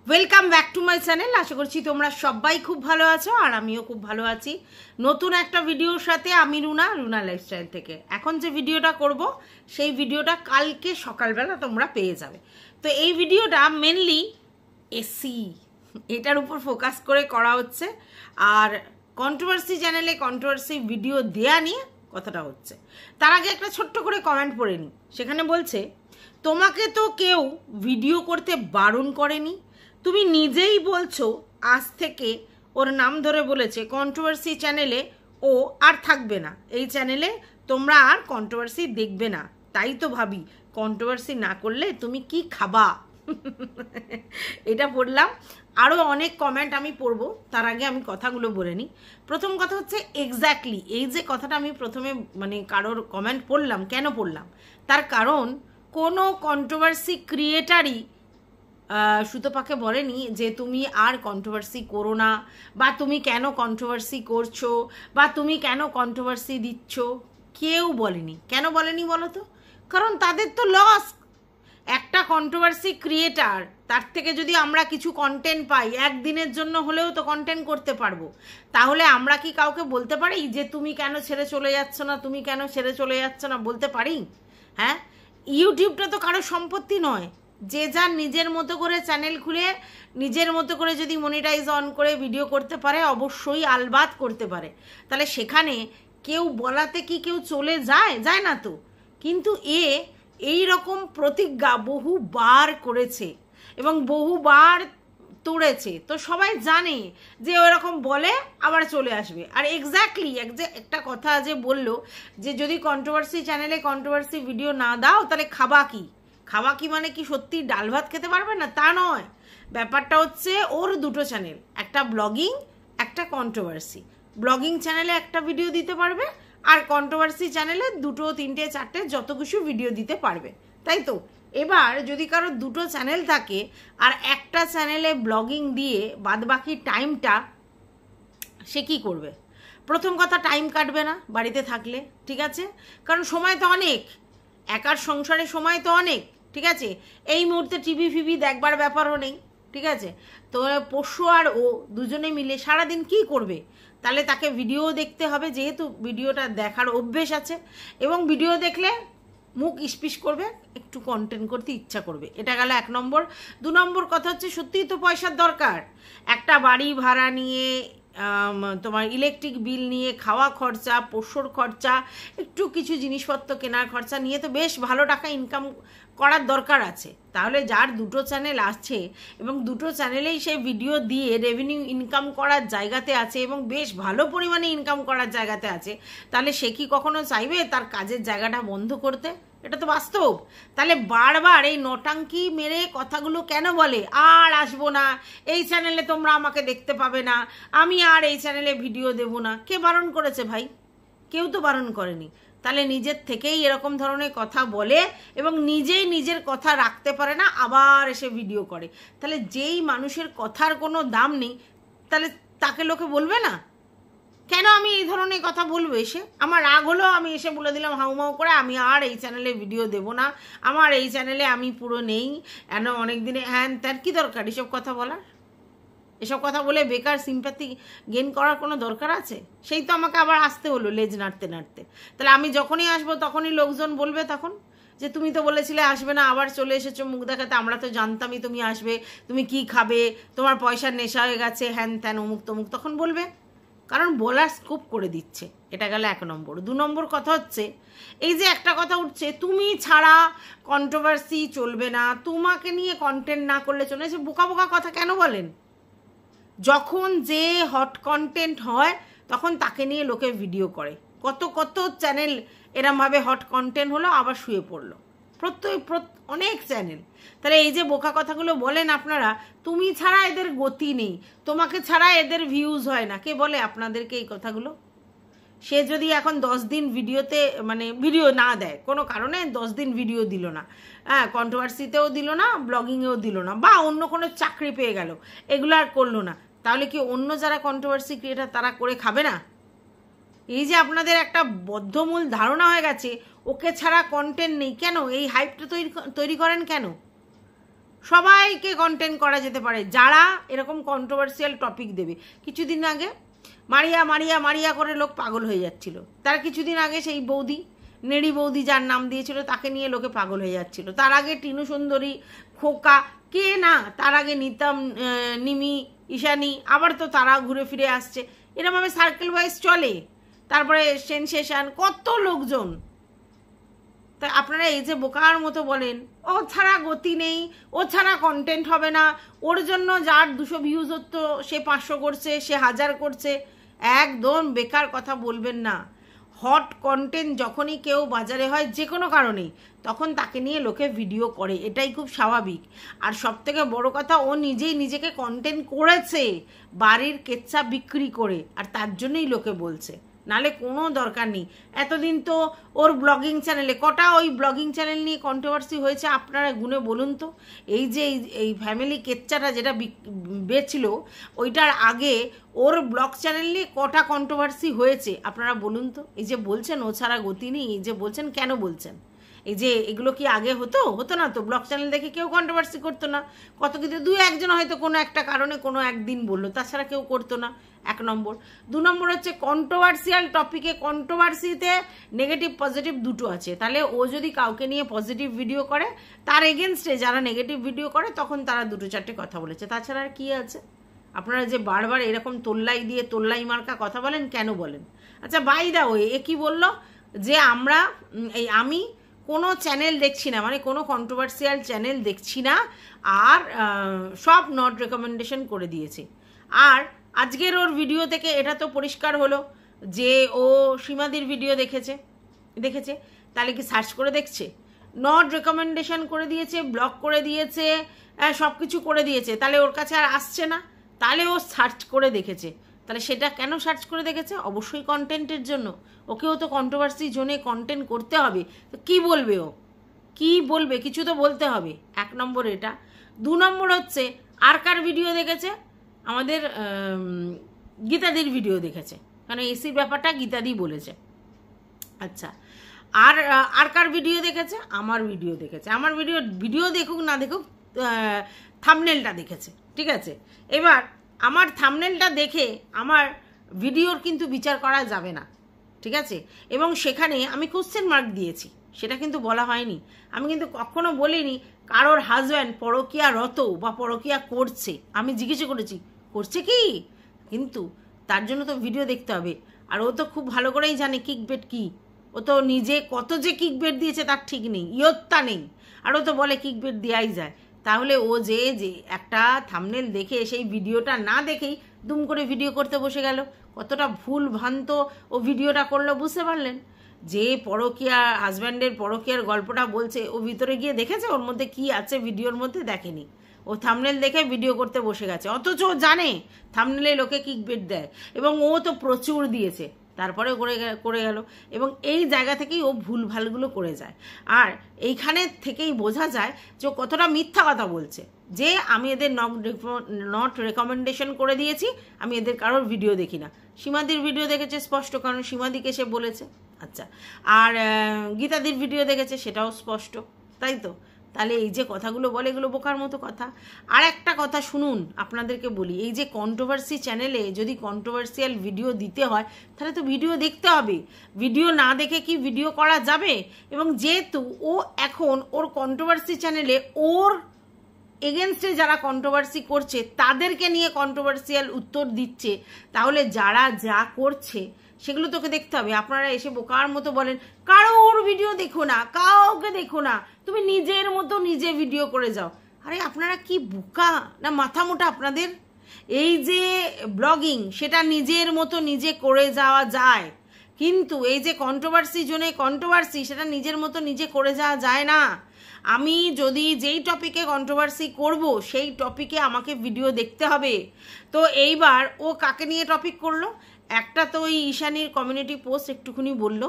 Welcome back to my channel. আশা করছি তোমরা সবাই খুব ভালো আছো আর আমিও খুব ভালো আছি। নতুন একটা ভিডিওর সাথে আমি রুনা লাইফস্টাইল থেকে। এখন যে ভিডিওটা করব সেই ভিডিওটা কালকে সকালবেলা তোমরা পেয়ে যাবে। তো এই ভিডিওটা মেনলি এসি এটার উপর ফোকাস করে করা হচ্ছে, আর কন্ট্রোভার্সি চ্যানেলে কন্ট্রোভার্সি ভিডিও দেয়া নিয়ে কথাটা হচ্ছে। তার আগে একটা ছোট্ট করে কমেন্ট পড়ে নিই। সেখানে বলছে, তোমাকে তো কেউ ভিডিও করতে বারণ করেনি, তুমি নিজেই বলছো আজ থেকে, ওর নাম ধরে বলেছে, কন্ট্রোভার্সি চ্যানেলে ও আর থাকবে না, এই চ্যানেলে তোমরা আর কন্ট্রোভার্সি দেখবে না। তাই তো ভাবি কন্ট্রোভার্সি না করলে তুমি কি খাবা। এটা পড়লাম। আরও অনেক কমেন্ট আমি পড়বো, তার আগে আমি কথাগুলো বলে নিই। প্রথম কথা হচ্ছে, এক্স্যাক্টলি এই যে কথাটা আমি প্রথমে কারোর কমেন্ট পড়লাম, কেন পড়লাম তার কারণ, কোনো কন্ট্রোভার্সি ক্রিয়েটারই সুতপাকে বলেনি যে তুমি আর কন্ট্রোভার্সি করো না, বা তুমি কেন কন্ট্রোভার্সি করছো, বা তুমি কেন কন্ট্রোভার্সি দিচ্ছ। কেউ বলেনি। কেন বলেনি বলো তো? কারণ তাদের তো লস। একটা কন্ট্রোভার্সি ক্রিয়েটার, তার থেকে যদি আমরা কিছু কন্টেন্ট পাই, একদিনের জন্য হলেও তো কন্টেন্ট করতে পারবো। তাহলে আমরা কি কাউকে বলতে পারি যে তুমি কেন ছেড়ে চলে যাচ্ছ না, তুমি কেন ছেড়ে চলে যাচ্ছ না, বলতে পারি? হ্যাঁ, ইউটিউবটা তো কারো সম্পত্তি নয়। যে যার নিজের মতো করে চ্যানেল খুলে নিজের মতো করে যদি মনিটাইজ অন করে ভিডিও করতে পারে, অবশ্যই আলবাত করতে পারে। তাহলে সেখানে কেউ বলাতে কি কেউ চলে যায়? যায় না তো। কিন্তু এই রকম প্রতিজ্ঞা বহুবার করেছে এবং বহুবার তুড়েছে, তো সবাই জানে যে ওরকম বলে আবার চলে আসবে। আর এক্স্যাক্টলি একটা কথা যে বললো যে যদি কন্ট্রোভার্সি চ্যানেলে কন্ট্রোভার্সি ভিডিও না দাও তাহলে খাবা কি? খাওয়া কি মানে কি সত্যি ডাল ভাত খেতে পারবে না? তা নয়। ব্যাপারটা হচ্ছে ওর দুটো চ্যানেল, একটা ব্লগিং, একটা কন্ট্রোভার্সি। ব্লগিং চ্যানেলে একটা ভিডিও দিতে পারবে, আর কন্ট্রোভার্সি চ্যানেলে 2, 3, 4 যত কিছু ভিডিও দিতে পারবে, তাই তো? এবার যদি কারো দুটো চ্যানেল থাকে আর একটা চ্যানেলে ব্লগিং দিয়ে বাদবাকি টাইমটা সে কী করবে? প্রথম কথা, টাইম কাটবে না বাড়িতে থাকলে, ঠিক আছে? কারণ সময় তো অনেক, একার সংসারে সময় তো অনেক, ঠিক আছে? এই মুহূর্তে টিভি ফিভি দেখবার ব্যাপারও নেই, ঠিক আছে? তো পোষ্য আর ও দুজনে মিলে সারাদিন কি করবে? তাহলে তাকে ভিডিও দেখতে হবে, যেহেতু ভিডিওটা দেখার অভ্যেস আছে, এবং ভিডিও দেখলে মুখ ইস্পিস করবে, একটু কন্টেন্ট করতে ইচ্ছা করবে। এটা গেল 1 নম্বর। 2 নম্বর কথা হচ্ছে, সত্যিই তো পয়সার দরকার। একটা বাড়ি ভাড়া নিয়ে, তোমার ইলেকট্রিক বিল নিয়ে, খাওয়া খরচা, পোষ্যর খরচা, একটু কিছু জিনিসপত্র কেনার খরচা নিয়ে তো বেশ ভালো টাকা ইনকাম করার দরকার আছে। তাহলে যার দুটো চ্যানেল আছে এবং দুটো চ্যানেলেই সে ভিডিও দিয়ে রেভিনিউ ইনকাম করার জায়গাতে আছে এবং বেশ ভালো পরিমাণে ইনকাম করার জায়গাতে আছে, তাহলে সে কি কখনো চাইবে তার কাজের জায়গাটা বন্ধ করতে? এটা তো বাস্তব। তাহলে বারবার এই নটাঙ্কি মেরে কথাগুলো কেন বলে, আর আসবো না এই চ্যানেলে, তোমরা আমাকে দেখতে পাবে না, আমি আর এই চ্যানেলে ভিডিও দেব না? কে বারণ করেছে ভাই? কেউ তো বারণ করেনি। তাহলে নিজের থেকেই এরকম ধরনের কথা বলে এবং নিজেই নিজের কথা রাখতে পারে না, আবার এসে ভিডিও করে। তাহলে যেই মানুষের কথার কোনো দাম নেই, তাহলে তাকে লোকে বলবে না? কেন আমি এই ধরনের কথা বলবো? এসে আমার রাগ হলো, আমি এসে বলে দিলাম হাউমাউ করে, আমি আর এই চ্যানেলে ভিডিও দেব না, আমার এই চ্যানেলে আমি পুরো নেই, অনেক দিনে হ্যান ত্যান। কি দরকার এসব কথা বলার? এসব কথা বলে বেকার সিম্প্যাথি গেইন করার কোনো দরকার আছে? সেই তো আমাকে আবার আসতে হলো লেজ নাড়তে নাড়তে। তাহলে আমি যখনই আসবো তখনই লোকজন বলবে তখন যে তুমি তো বলেছিলে আসবে না, আবার চলে এসেছো মুখ দেখাতে, আমরা তো জানতামই তুমি আসবে, তুমি কি খাবে, তোমার পয়সার নেশা হয়ে গেছে, হ্যান ত্যান অমুক তমুক, তখন বলবে। কারণ বলার স্কোপ করে দিচ্ছে। এটা গেল 1 নম্বর। 2 নম্বর কথা হচ্ছে, এই যে একটা কথা উঠছে, তুমি ছাড়া কন্ট্রোভার্সি চলবে না, তোমাকে নিয়ে কন্টেন্ট না করলে চলে, যে বোকা বোকা কথা কেন বলেন? যখন যে হট কন্টেন্ট হয় তখন তাকে নিয়ে লোকে ভিডিও করে। কত কত চ্যানেল এরমভাবে হট কন্টেন্ট হলো আবার শুয়ে পড়লো, অনেক চ্যানেল। তাহলে এই যে বোকা কথাগুলো বলেন আপনারা, তুমি ছাড়া এদের গতি নেই, তোমাকে ছাড়া এদের ভিউজ হয় না, কে বলে আপনাদেরকে এই কথাগুলো? সে যদি এখন 10 দিন ভিডিওতে ভিডিও না দেয় কোনো কারণে, 10 দিন ভিডিও দিল না, হ্যাঁ, কন্ট্রোভার্সিতেও দিল না, ব্লগিংয়েও দিল না, বা অন্য কোনো চাকরি পেয়ে গেল, এগুলো আর করলো না, তাহলে কি অন্য যারা কন্ট্রোভার্সি ক্রিয়েটার তারা করে খাবে না? এই যে আপনাদের একটা বদ্ধমূল ধারণা হয়ে গেছে ওকে ছাড়া কন্টেন্ট নেই, কেন এই হাইপটা তৈরি করেন কেন? সবাইকে কন্টেন্ট করা যেতে পারে যারা এরকম কন্ট্রোভার্সিয়াল টপিক দেবে। কিছুদিন আগে মারিয়া মারিয়া মারিয়া করে লোক পাগল হয়ে যাচ্ছিল, তার কিছুদিন আগে সেই বৌদি, নেড়ি বৌদি যার নাম দিয়েছিল, তাকে নিয়ে লোকে পাগল হয়ে যাচ্ছিল। তার আগে টিনু সুন্দরী, খোকা, কে না, তার আগে নিতাম, নিমি, ঈশানী, আবার তো তারা ঘুরে ফিরে আসছে, এরকমভাবে সার্কেল ওয়াইজ চলে। তারপরে সেনসেশন, কত লোকজন। তা আপনারা এই যে বোকার মতো বলেন ও ছাড়া গতি নেই, ও ছাড়া কন্টেন্ট হবে না, ওর জন্য যার 200 ভিউজ হতো সে 500 করছে, সে 1000 করছে, একদম বেকার কথা বলবেন না। হট কন্টেন্ট যখনই কেউ বাজারে হয় যে কোনো কারণেই, তখন তাকে নিয়ে লোকে ভিডিও করে, এটাই খুব স্বাভাবিক। আর সবথেকে বড় কথা, ও নিজেই নিজেকে কন্টেন্ট করেছে বাড়ির কেচ্ছা বিক্রি করে, আর তার জন্যই লোকে বলছে, নালে কোনো দরকার নেই। এতদিন তো ওর ব্লগিং চ্যানেলে কটা ওই ব্লগিং চ্যানেল নিয়ে কন্ট্রোভার্সি হয়েছে আপনারা গুনে বলুন তো। এই যে এই ফ্যামিলি কেচ্চাটা যেটা বেচছিল, ওইটার আগে ওর ব্লগ চ্যানেল নিয়ে কটা কন্ট্রোভার্সি হয়েছে আপনারা বলুন তো। এই যে বলছেন ও ছাড়া গতি নেই, এই যে বলছেন, কেন বলছেন? এই যে এগুলো কি আগে হতো না তো? ব্লগ চ্যানেল দেখে কেউ কন্ট্রোভার্সি করতো না, কত কিছু 2-1জন হয়তো কোনো একটা কারণে কোনো একদিন বললো, তাছাড়া কেউ করতো না। 1 নম্বর। 2 নম্বর হচ্ছে কন্ট্রোভার্সিয়াল টপিকে, কন্ট্রোভার্সিতে নেগেটিভ পজিটিভ দুটো আছে। তাহলে ও যদি কাউকে নিয়ে পজিটিভ ভিডিও করে, তার এগেনস্টে যারা নেগেটিভ ভিডিও করে, তখন তারা 2-4টে কথা বলেছে, তাছাড়া আর কি আছে? আপনারা যে বারবার এরকম তোল্লাই দিয়ে তোল্লাই মার্কা কথা বলেন, কেন বলেন? আচ্ছা, বাই দা ওয়ে, এ কি বললো যে আমি কোনো চ্যানেল দেখছি না, মানে কোনো কন্ট্রোভার্সিয়াল চ্যানেল দেখছি না, আর সব নট রেকমেন্ডেশন করে দিয়েছে। আর আজকের ওর ভিডিও থেকে এটা তো পরিষ্কার হলো যে ও সীমাদির ভিডিও দেখেছে। তাহলে কি সার্চ করে দেখছে? নট রেকমেন্ডেশন করে দিয়েছে, ব্লক করে দিয়েছে, সব কিছু করে দিয়েছে, তাহলে ওর কাছে আর আসছে না? তাহলে ও সার্চ করে দেখেছে। তাহলে সেটা কেন সার্চ করে দেখেছে? অবশ্যই কন্টেন্টের জন্য। ওকেও তো কন্ট্রোভার্সি জোনে কন্টেন্ট করতে হবে, তো কী বলবে ও? কি বলবে? কিছু তো বলতে হবে। 1 নম্বর এটা। 2 নম্বর হচ্ছে আর কার ভিডিও দেখেছে? আমাদের গীতাদির ভিডিও দেখেছে, কারণ এসির ব্যাপারটা গীতাদি বলেছে। আচ্ছা, আর কার ভিডিও দেখেছে? আমার ভিডিও দেখেছে। আমার ভিডিও দেখুক না দেখুক, থাম্বনেলটা দেখেছে, ঠিক আছে? এবার আমার থাম্বনেলটা দেখে আমার ভিডিওর কিন্তু বিচার করা যাবে না, ঠিক আছে? এবং সেখানে আমি কোশ্চেন মার্ক দিয়েছি, সেটা কিন্তু বলা হয়নি। আমি কিন্তু কখনো বলিনি কারোর হাজব্যান্ড পরকীয়ারত বা পরকীয়া করছে। আমি জিজ্ঞেস করেছি করছে কি, কিন্তু তার জন্য তো ভিডিও দেখতে হবে। আর ও তো খুব ভালো করেই জানে কিকবেট কি। ও তো নিজে কত যে কিকবেট দিয়েছে তার ঠিক নেই, ইয়ত্তা নেই। আর ও তো বলে কিকবেট দেওয়াই যায়। তাহলে ও যে একটা থাম্বনেল দেখে সেই ভিডিওটা না দেখেই দুম করে ভিডিও করতে বসে গেল, কতটা ভুল ভ্রান্ত ও ভিডিওটা করলো বুঝতে পারলেন? যে পরকীয়া, হাজব্যান্ডের পরকীয়ার গল্পটা বলছে, ও ভিতরে গিয়ে দেখেছে ওর মধ্যে কি আছে, ভিডিওর মধ্যে দেখেনি। ও থাম্বনেল দেখে ভিডিও করতে বসে গেছে, অথচ ও জানে থাম্বনেলে লোকে কিকবেট দেয়, এবং ও তো প্রচুর দিয়েছে, তারপরে করে গেল। এবং এই জায়গা থেকেই ও ভুল ভালগুলো করে যায়। আর এইখানে থেকেই বোঝা যায় যে ও কতটা মিথ্যা কথা বলছে, যে আমি এদের নট রেকমেন্ডেশন করে দিয়েছি, আমি এদের কারোর ভিডিও দেখি না। সীমাদির ভিডিও দেখেছে স্পষ্ট, কারণ সীমাদিকে সে বলেছে। আচ্ছা, আর গীতাদির ভিডিও দেখেছে, সেটাও স্পষ্ট, তাই তো? তাহলে এই যে কথাগুলো বলে, এগুলো বোকার মতো কথা। আর একটা কথা শুনুন, আপনাদেরকে বলি, এই যে কন্ট্রোভার্সি চ্যানেলে যদি কন্ট্রোভার্সিয়াল ভিডিও দিতে হয়, তাহলে তো ভিডিও দেখতে হবে। ভিডিও না দেখে কি ভিডিও করা যাবে? এবং যেহেতু ও এখন ওর কন্ট্রোভার্সি চ্যানেলে ওর এগেনস্টে যারা কন্ট্রোভার্সি করছে তাদেরকে নিয়ে কন্ট্রোভার্সিয়াল উত্তর দিচ্ছে, তাহলে যারা যা করছে সেগুলো তোকে দেখতে হবে। আপনারা এসে বোকার মতো বলেন কারোর ভিডিও দেখো না, কাউকে দেখো না, তুমি নিজের মতো নিজে ভিডিও করে যাও। আরে আপনারা কি বোকা না মাথা মোটা আপনাদের? এই যে ব্লগিং, সেটা নিজের মতো নিজে করে যাওয়া যায়, কিন্তু এই যে কন্ট্রোভার্সি জোনে কন্ট্রোভার্সি, সেটা নিজের মতো নিজে করে যাওয়া যায় না। আমি যদি যেই টপিকে কন্ট্রোভার্সি করব, সেই টপিকে আমাকে ভিডিও দেখতে হবে। তো এইবার ও কাকে নিয়ে টপিক করলো? একটা তো ওই ঈশানীর কমিউনিটি পোস্ট একটুখানি বললো,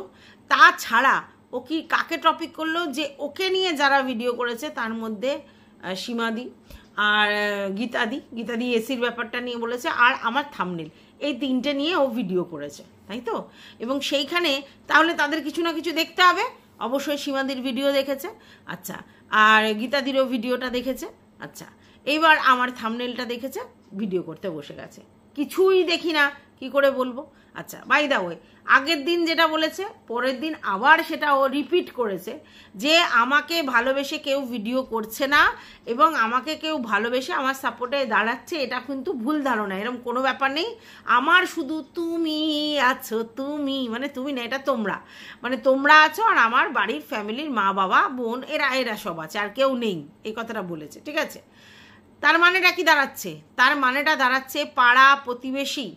তাছাড়া ও কি কাকে টপিক করলো? যে ওকে নিয়ে যারা ভিডিও করেছে তার মধ্যে সীমাদি আর গীতাদি এসির ব্যাপারটা নিয়ে বলেছে, আর আমার থাম্বনেল, এই 3টে নিয়ে ও ভিডিও করেছে, তাই তো? এবং সেইখানে তাহলে তাদের কিছু না কিছু দেখতে হবে। অবশ্যই সীমাদির ভিডিও দেখেছে, আচ্ছা, আর গীতাদিরও ভিডিওটা দেখেছে, আচ্ছা, এইবার আমার থাম্বনেলটা দেখেছে, ভিডিও করতে বসে গেছে। কিছুই দেখি না, কি করে বলবো? আচ্ছা, বাই দা ওয়ে, আগের দিন যেটা বলেছে পরের দিন আবার সেটা ও রিপিট করেছে যে আমাকে ভালোবেসে কেউ ভিডিও করছে না এবং আমাকে কেউ ভালোবেসে আমার সাপোর্টে দাঁড়াচ্ছে, এটা কিন্তু ভুল ধারণা, এরকম কোনো ব্যাপার নেই। আমার শুধু তুমি আছো, তুমি মানে তুমি না, এটা তোমরা, মানে তোমরা আছো আর আমার বাড়ির ফ্যামিলির মা বাবা বোন এরা সব আছে, আর কেউ নেই, এই কথাটা বলেছে। ঠিক আছে, তার মানেটা কি দাঁড়াচ্ছে? তার মানেটা দাঁড়াচ্ছে পাড়া প্রতিবেশী,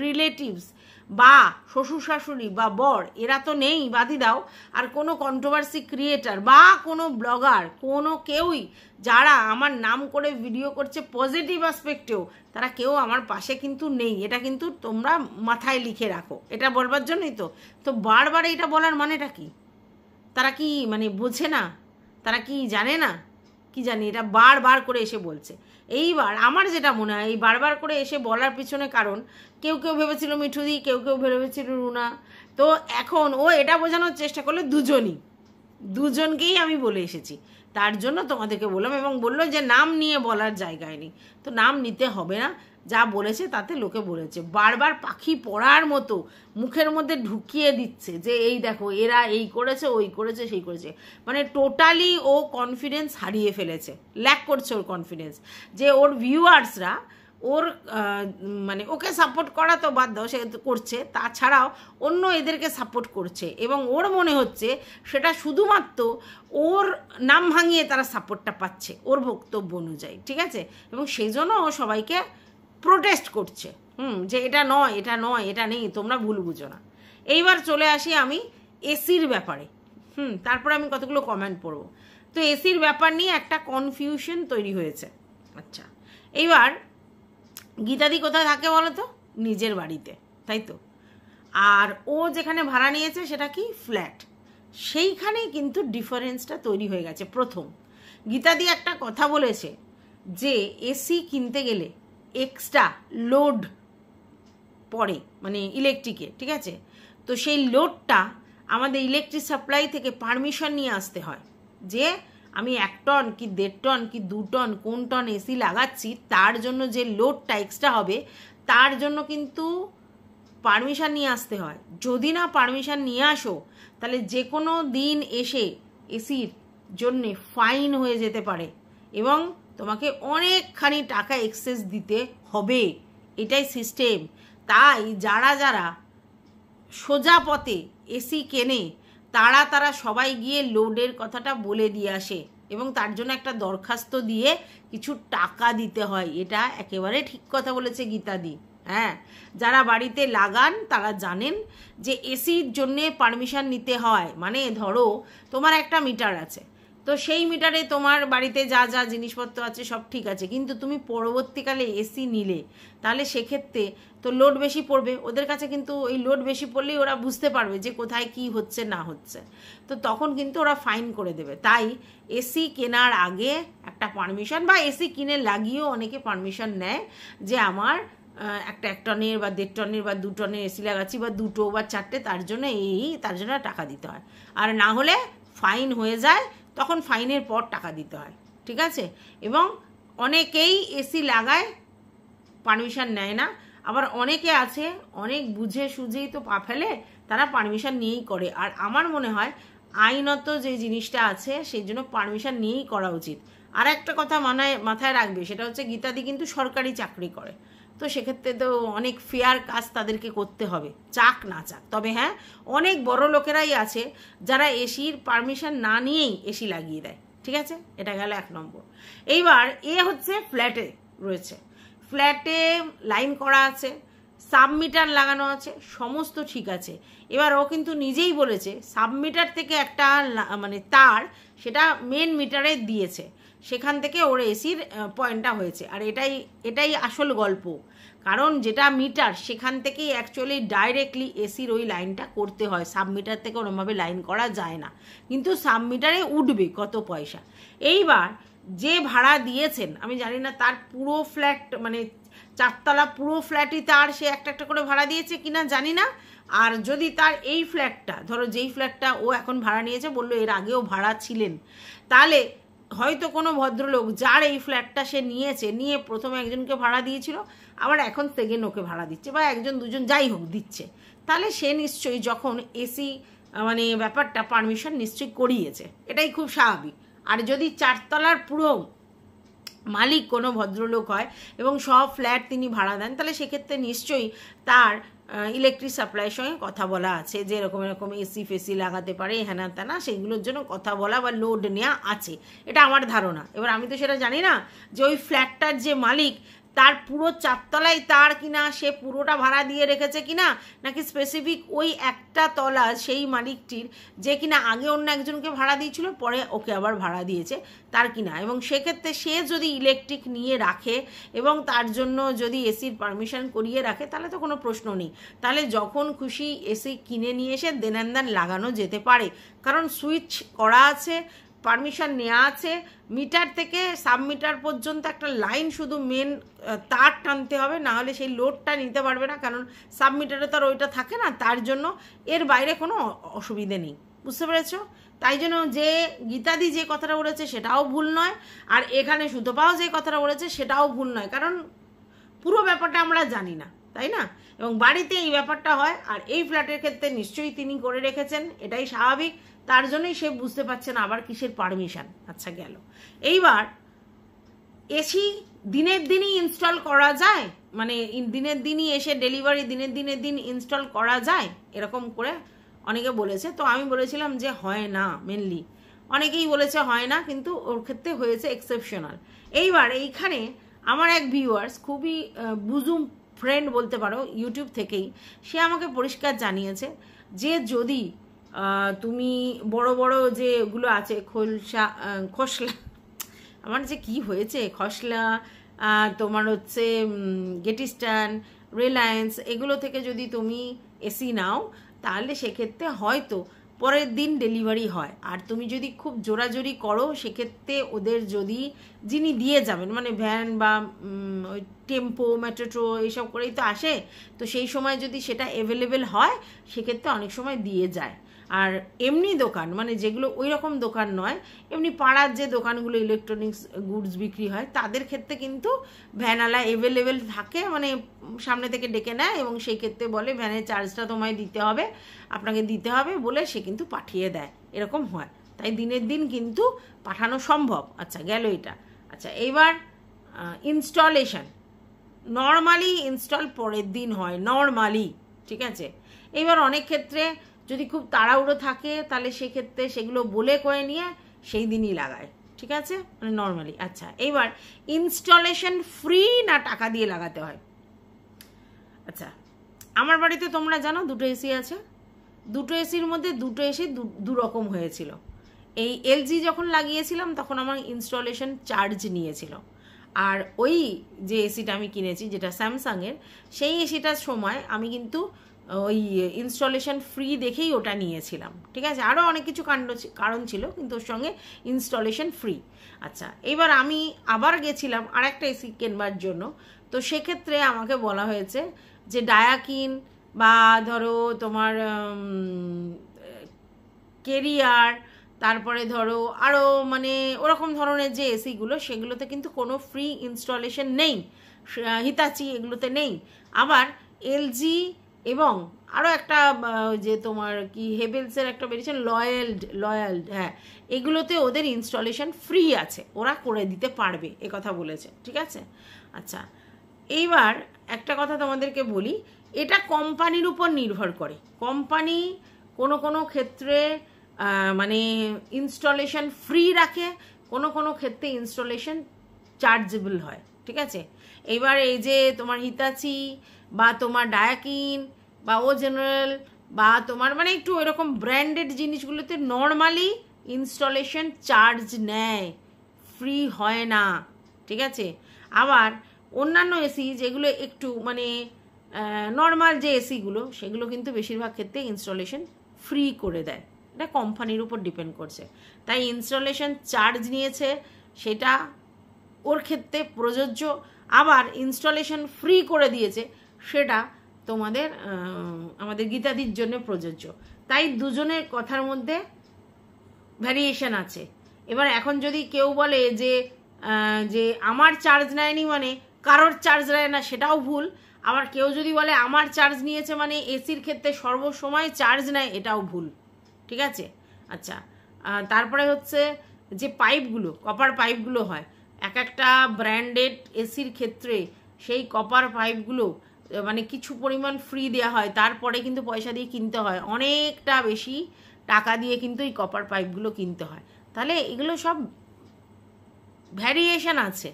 রিলেটিভস বা শ্বশুর শাশুড়ি বা বর এরা তো নেই, বাদি দাও। আর কোনো কন্ট্রোভার্সি ক্রিয়েটার বা কোনো ব্লগার, কোনো কেউই যারা আমার নাম করে ভিডিও করছে পজিটিভ অ্যাসপেক্টেও, তারা কেউ আমার পাশে কিন্তু নেই। এটা কিন্তু তোমরা মাথায় লিখে রাখো, এটা বলবার জন্যই তো বারবার এটা বলার মানেটা কি? তারা কি মানে বোঝে না? তারা কি জানে না? কি জানি, এটা বারবার করে এসে বলছে। এইবার আমার যেটা মনে হয়, এই বারবার করে এসে বলার পিছনে কারণ, কেউ কেউ ভেবেছিল মিঠুদি, কেউ কেউ ভেবেছিল রুনা, তো এখন ও এটা বোঝানোর চেষ্টা করলো দুজনকেই আমি বলে এসেছি, তার জন্য তোমাদেরকে বললাম, এবং বললো যে নাম নিয়ে বলার জায়গায় নেই, তো নাম নিতে হবে না, যা বলেছে তাতে লোকে বলেছে। বারবার পাখি পড়ার মতো মুখের মধ্যে ঢুকিয়ে দিচ্ছে যে এই দেখো এরা এই করেছে, ওই করেছে, সেই করেছে, মানে টোটালি ও কনফিডেন্স হারিয়ে ফেলেছে, ল্যাক করছে ওর কনফিডেন্স, যে ওর ভিউয়ার্সরা ওর মানে ওকে সাপোর্ট করা তো বাদ দাও, সে করছে, তাছাড়াও অন্য এদেরকে সাপোর্ট করছে, এবং ওর মনে হচ্ছে সেটা শুধুমাত্র ওর নাম ভাঙিয়ে তারা সাপোর্টটা পাচ্ছে ওর বক্তব্য অনুযায়ী। ঠিক আছে, এবং সেই জন্য ও সবাইকে প্রোটেস্ট করছে, যে এটা নয়, এটা নয়, এটা নেই, তোমরা ভুল বুঝো না। এইবার চলে আসি আমি এসির ব্যাপারে। তারপরে আমি কতগুলো কমেন্ট পড়বো। তো এসির ব্যাপার নিয়ে একটা কনফিউশন তৈরি হয়েছে। আচ্ছা, এইবার গীতাদি কোথায় থাকে বলো তো? নিজের বাড়িতে, তাই তো। আর ও যেখানে ভাড়া নিয়েছে সেটা কি ফ্ল্যাট, সেইখানেই কিন্তু ডিফারেন্সটা তৈরি হয়ে গেছে। প্রথম, গীতাদি একটা কথা বলেছে যে এসি কিনতে গেলে এক্সট্রা লোড পড়ে, মানে ইলেকট্রিকে। ঠিক আছে, তো সেই লোডটা আমাদের ইলেকট্রিক সাপ্লাই থেকে পারমিশন নিয়ে আসতে হয়, যে আমি 1 টন কি 1.5 টন কি 2 টন কোন টন এসি লাগাচ্ছি, তার জন্য যে লোডটা এক্সট্রা হবে তার জন্য কিন্তু পারমিশন নিয়ে আসতে হয়। যদি না পারমিশন নিয়ে আসো তাহলে যে কোনো দিন এসে এসির জন্যে ফাইন হয়ে যেতে পারে এবং তোমাকে অনেকখানি টাকা এক্সেস দিতে হবে, এটাই সিস্টেম। তাই যারা যারা সোজা পথে এসি কেনে তারা সবাই গিয়ে লোডের কথাটা বলে দিয়ে আসে এবং তার জন্য একটা দরখাস্ত দিয়ে কিছু টাকা দিতে হয়। এটা একেবারে ঠিক কথা বলেছে গীতাদি। হ্যাঁ, যারা বাড়িতে লাগান তারা জানেন যে এসির জন্যে পারমিশন নিতে হয়। মানে ধরো তোমার একটা মিটার আছে, তো সেই মিটারে তোমার বাড়িতে যা যা জিনিসপত্র আছে সব ঠিক আছে, কিন্তু তুমি পরবর্তীকালে এসি নিলে তাহলে সেক্ষেত্রে তো লোড বেশি পড়বে ওদের কাছে, কিন্তু ওই লোড বেশি পড়লেই ওরা বুঝতে পারবে যে কোথায় কি হচ্ছে না হচ্ছে, তো তখন কিন্তু ওরা ফাইন করে দেবে। তাই এসি কেনার আগে একটা পারমিশন, বা এসি কিনে লাগিয়েও অনেকে পারমিশন নেয় যে আমার একটা 1 টনের বা 1.5 টনের বা 2 টনের এসি লাগাচ্ছি, বা 2টো বা 4টে, তার জন্য তার জন্য টাকা দিতে হয়, আর না হলে ফাইন হয়ে যায়, তখন ফাইনের পর টাকা দিতে হয়। ঠিক আছে, এবং অনেকেই এসি লাগায় পারমিশন নেয় না, আবার অনেকে আছে অনেক বুঝে সুঝেই তো পা ফেলে, তারা পারমিশন নিয়েই করে। আর আমার মনে হয় আইনত যে জিনিসটা আছে সেই জন্য পারমিশন নিয়েই করা উচিত। আর একটা কথা মাথায় রাখবে, সেটা হচ্ছে গীতাদি কিন্তু সরকারি চাকরি করে, তো সেক্ষেত্রে তো অনেক ফেয়ার কাজ তাদেরকে করতে হবে, চাক না চাক। তবে হ্যাঁ, অনেক বড় লোকেরাই আছে যারা এসির পারমিশন না নিয়েই এসি লাগিয়ে দেয়। ঠিক আছে, এটা গেল 1 নম্বর। এইবার হচ্ছে ফ্ল্যাটে রয়েছে, ফ্ল্যাটে লাইন করা আছে, সাবমিটার লাগানো আছে, সমস্ত ঠিক আছে। এবার ও কিন্তু নিজেই বলেছে সাবমিটার থেকে একটা মানে তার সেটা মেন মিটারে দিয়েছে, সেখান থেকে ওর এসির পয়েন্টটা হয়েছে। আর এটাই আসল গল্প, কারণ যেটা মিটার সেখান থেকেই অ্যাকচুয়ালি ডাইরেক্টলি এসির ওই লাইনটা করতে হয়, সাবমিটার থেকে ওরমভাবে লাইন করা যায় না, কিন্তু সাবমিটারে উঠবে কত পয়সা। এইবার যে ভাড়া দিয়েছেন আমি জানি না তার পুরো ফ্ল্যাট মানে 4 তলা পুরো ফ্ল্যাটই তার, সে একটা করে ভাড়া দিয়েছে কিনা জানি না। আর যদি তার এই ফ্ল্যাটটা, ধরো যেই ফ্ল্যাটটা ও এখন ভাড়া নিয়েছে, বললো এর আগেও ভাড়া ছিলেন, তাহলে হয়তো কোনো ভদ্রলোক যার এই ফ্ল্যাটটা সে নিয়ে প্রথমে একজনকে ভাড়া দিয়েছিল, আবার এখন সেকেন্ড ওকে ভাড়া দিচ্ছে, বা একজন দুজন যাই হোক দিচ্ছে, তাহলে সে নিশ্চয়ই যখন এসি মানে ব্যাপারটা পারমিশন নিশ্চয়ই করিয়েছে, এটাই খুব স্বাভাবিক। আর যদি 4 তলার পুরো মালিক কোনো ভদ্রলোক হয় এবং সব ফ্ল্যাট তিনি ভাড়া দেন, তাহলে সেক্ষেত্রে নিশ্চয়ই তার ইলেকট্রিক সাপ্লাইয়ের সঙ্গে কথা বলা আছে যে এরকম এরকম এসি ফেসি লাগাতে পারে হ্যানা ত্যানা, সেগুলোর জন্য কথা বলা বা লোড নেওয়া আছে, এটা আমার ধারণা। এবার আমি তো সেটা জানি না যে ওই ফ্ল্যাটটার যে মালিক তার পুরো 4 তলায় তার কিনা, সে পুরোটা ভাড়া দিয়ে রেখেছে কিনা, নাকি স্পেসিফিক ওই একটা তলা সেই মালিকটির যে কিনা আগে অন্য একজনকে ভাড়া দিয়েছিল পরে ওকে আবার ভাড়া দিয়েছে তার কিনা। এবং সেক্ষেত্রে সে যদি ইলেকট্রিক নিয়ে রাখে এবং তার জন্য যদি এসির পারমিশন করিয়ে রাখে, তাহলে তো কোনো প্রশ্ন নেই, তাহলে যখন খুশি এসি কিনে নিয়ে এসে দেন অ্যান্ড দেন লাগানো যেতে পারে, কারণ সুইচ করা আছে, পারমিশন নেওয়া আছে, মিটার থেকে সাবমিটার পর্যন্ত একটা লাইন শুধু মেন তার টানতে হবে, না হলে সেই লোডটা নিতে পারবে না, কারণ সাবমিটারে তো আর ওইটা থাকে না, তার জন্য এর বাইরে কোনো অসুবিধে নেই, বুঝতে পেরেছ? তাই জন্য যে গীতাদি যে কথাটা বলেছে সেটাও ভুল নয়, আর এখানে সুতপাও যে কথাটা বলেছে সেটাও ভুল নয়, কারণ পুরো ব্যাপারটা আমরা জানি না, তাই না? এবং বাড়িতে এই ব্যাপারটা হয়, আর এই ফ্ল্যাটের ক্ষেত্রে নিশ্চয়ই তিনি করে রেখেছেন, এটাই স্বাভাবিক, তার জন্যই সে বুঝতে পারছে না আবার কিসের পারমিশন। আচ্ছা গেল। এইবার এসি দিনের দিনই ইনস্টল করা যায়, মানে দিনের দিনই এসে ডেলিভারি দিনের দিন ইনস্টল করা যায় এরকম করে অনেকে বলেছে, তো আমি বলেছিলাম যে হয় না, মেনলি অনেকেই বলেছে হয় না, কিন্তু ওর ক্ষেত্রে হয়েছে এক্সেপশনাল। এইবার এইখানে আমার এক ভিউয়ার্স, খুবই বুজুম ফ্রেন্ড বলতে পারো ইউটিউব থেকেই, সে আমাকে পরিষ্কার জানিয়েছে যে যদি তুমি বড় বড় যে ওগুলো আছে খসলা, আমার যে কি হয়েছে, খসলা, তোমার হচ্ছে গেটিস্টান, রিলায়েন্স, এগুলো থেকে যদি তুমি এসি নাও, তাহলে সেক্ষেত্রে হয়তো পরের দিন ডেলিভারি হয়। আর তুমি যদি খুব জোরাজোরি করো, সেক্ষেত্রে ওদের যদি যিনি দিয়ে যাবেন, মানে ভ্যান বা ওই টেম্পো মেট্রো এইসব করেই তো আসে, তো সেই সময় যদি সেটা অ্যাভেলেবেল হয়, সেক্ষেত্রে অনেক সময় দিয়ে যায়। আর এমনি দোকান, মানে যেগুলো ওই রকম দোকান নয়, এমনি পাড়ার যে দোকানগুলো ইলেকট্রনিক্স গুডস বিক্রি হয়, তাদের ক্ষেত্রে কিন্তু ভ্যানালা অ্যাভেলেবেল থাকে, মানে সামনে থেকে ডেকে নেয় এবং সেই ক্ষেত্রে বলে ভ্যানের চার্জটা তোমায় দিতে হবে, আপনাকে দিতে হবে বলে সে কিন্তু পাঠিয়ে দেয়, এরকম হয়। তাই দিনের দিন কিন্তু পাঠানো সম্ভব। আচ্ছা গেল এটা। আচ্ছা এইবার ইনস্টলেশন নর্মালি ইনস্টল পরের দিন হয় নর্মালি, ঠিক আছে? এইবার অনেক ক্ষেত্রে যদি খুব তাড়াহুড়ো থাকে, তাহলে সেক্ষেত্রে সেগুলো বলে করে নিয়ে সেই দিনই লাগায়, ঠিক আছে, মানে নর্মালি। আচ্ছা এইবার ইনস্টলেশন ফ্রি না টাকা দিয়ে লাগাতে হয়? আচ্ছা আমার বাড়িতে তোমরা জানো 2টো এসি আছে, 2টো এসির মধ্যে 2টো এসি দু রকম হয়েছিল। এই এলজি যখন লাগিয়েছিলাম তখন আমার ইনস্টলেশন চার্জ নিয়েছিল, আর ওই যে এসিটা আমি কিনেছি যেটা স্যামসাংয়ের, সেই এসিটার সময় আমি কিন্তু ওই ইনস্টলেশন ফ্রি দেখেই ওটা নিয়েছিলাম, ঠিক আছে? আরও অনেক কিছু কারণ ছিল, কিন্তু ওর সঙ্গে ইনস্টলেশন ফ্রি। আচ্ছা এবার আমি আবার গেছিলাম আর একটা এসি কেনবার জন্য, তো সেক্ষেত্রে আমাকে বলা হয়েছে যে ডায়াকিন বা ধরো তোমার কেরিয়ার, তারপরে ধরো আরও মানে ওরকম ধরনের যে এসিগুলো, সেগুলোতে কিন্তু কোনো ফ্রি ইনস্টলেশন নেই, হিতাচি এগুলোতে নেই। আবার এলজি এবং আরও একটা যে তোমার কি হেভেলসের একটা বেরিয়েছে লয়াল্ড, হ্যাঁ, এগুলোতে ওদের ইনস্টলেশন ফ্রি আছে, ওরা করে দিতে পারবে, এ কথা বলেছে, ঠিক আছে? আচ্ছা এইবার একটা কথা তোমাদেরকে বলি, এটা কোম্পানির উপর নির্ভর করে। কোম্পানি কোনো কোনো ক্ষেত্রে মানে ইনস্টলেশন ফ্রি রাখে, কোনো কোনো ক্ষেত্রে ইনস্টলেশন চার্জেবল হয়, ঠিক আছে? এইবার এই যে তোমার হিতাচি বা তোমার ডায়াকিন বা ও জেনারেল বা তোমার মানে একটু এরকম ব্র্যান্ডেড জিনিসগুলোতে নর্মালি ইনস্টলেশন চার্জ নেয়, ফ্রি হয় না, ঠিক আছে? আবার অন্যান্য এসি যেগুলো একটু মানে নর্মাল যে এসিগুলো, সেগুলো কিন্তু বেশিরভাগ ক্ষেত্রে ইনস্টলেশন ফ্রি করে দেয়, এটা কোম্পানির উপর ডিপেন্ড করছে। তাই ইনস্টলেশন চার্জ নিয়েছে সেটা ওর ক্ষেত্রে প্রযোজ্য, আবার ইনস্টলেশন ফ্রি করে দিয়েছে সেটা তোমাদের আমাদের গীতাদির জন্য প্রযোজ্য। তাই দুজনের কথার মধ্যে ভ্যারিয়েশন আছে। এবার এখন যদি কেউ বলে যে যে আমার চার্জ নেয়নি মানে কারোর চার্জ নেয় না, সেটাও ভুল। আবার কেউ যদি বলে আমার চার্জ নিয়েছে মানে এসির ক্ষেত্রে সর্বসময় চার্জ নেয়, এটাও ভুল। ঠিক আছে? আচ্ছা, তারপরে হচ্ছে যে পাইপগুলো, কপার পাইপগুলো হয় এক একটা ব্র্যান্ডেড এসির ক্ষেত্রে, সেই কপার পাইপগুলো মানে কিছু পরিমাণ ফ্রি দেওয়া হয়, তারপরে কিন্তু পয়সা দিয়ে কিনতে হয়, অনেকটা বেশি টাকা দিয়ে কিন্তু এই কপার পাইপগুলো কিনতে হয়। তাহলে এগুলো সব ভ্যারিয়েশন আছে।